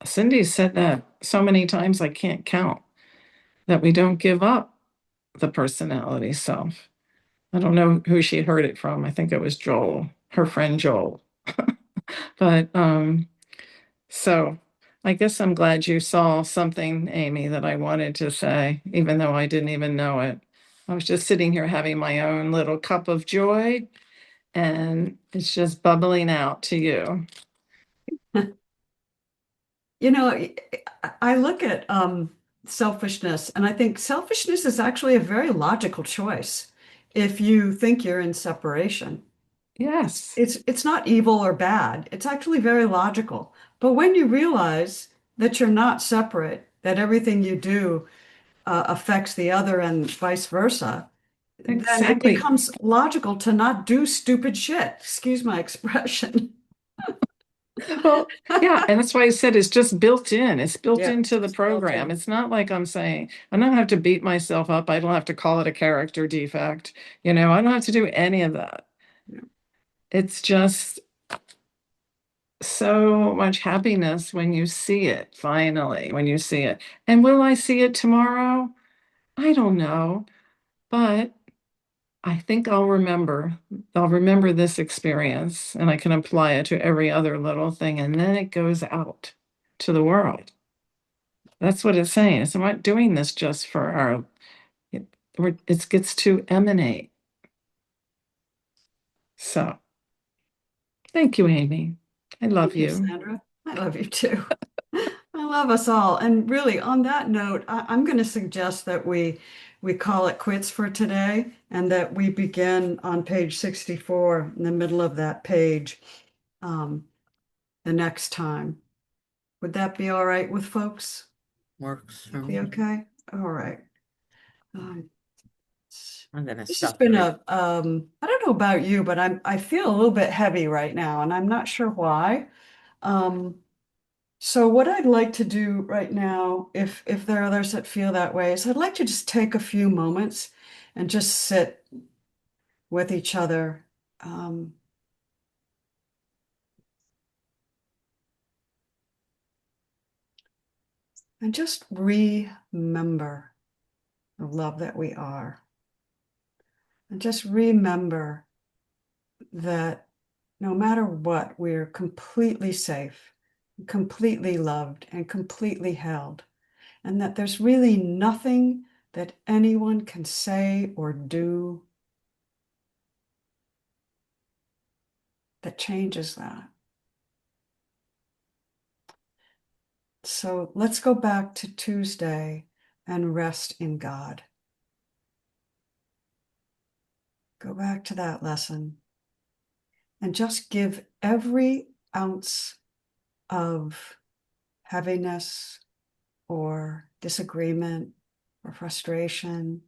Cindy said that so many times I can't count, that we don't give up the personality self. I don't know who she heard it from. I think it was Joel, her friend Joel. But so I guess I'm glad you saw something, Amy, that I wanted to say, even though I didn't even know it. I was just sitting here having my own little cup of joy, and it's just bubbling out to you. I look at selfishness and I think selfishness is actually a very logical choice if you think you're in separation. Yes, It's not evil or bad. It's actually very logical. But when you realize that you're not separate, that everything you do affects the other and vice versa, then it exactly. becomes logical to not do stupid shit. Excuse my expression. Well, yeah, and that's why I said it's just built in. It's built Yeah, into the it's built program. in. It's not like I'm saying I don't have to beat myself up. I don't have to call it a character defect. I don't have to do any of that. Yeah. It's just so much happiness when you see it, finally, when you see it. And will I see it tomorrow? I don't know, but I think I'll remember. I'll remember this experience and I can apply it to every other little thing. And then it goes out to the world. That's what it's saying. It's not doing this just for it gets to emanate. So thank you, Amy. I love Thank you, you. Sandra. I love you too. I love us all. And really, on that note, I'm going to suggest that we call it quits for today and that we begin on page 64 in the middle of that page um, the next time. Would that be all right with folks? Works for Be me. okay? All right. Um, I'm gonna this has stop been the I don't know about you, but I feel a little bit heavy right now, and I'm not sure why. Um, So what I'd like to do right now, if there are others that feel that way, is I'd like to just take a few moments and just sit with each other. And just remember the love that we are. And just remember that no matter what, we're completely safe, completely loved, and completely held. And that there's really nothing that anyone can say or do that changes that. So let's go back to Tuesday and rest in God. Go back to that lesson and just give every ounce of heaviness or disagreement or frustration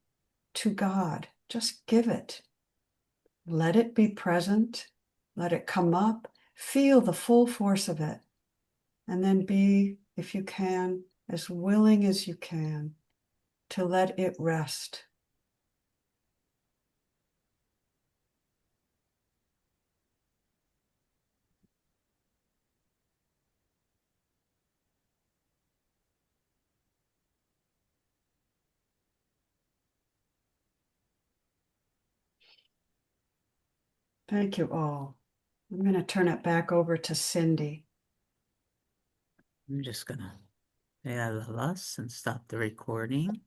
to God. Just give it. Let it be present. Let it come up. Feel the full force of it. And then be, if you can, as willing as you can to let it rest. Thank you all. I'm going to turn it back over to Cindy. I'm just gonna say I love us and stop the recording.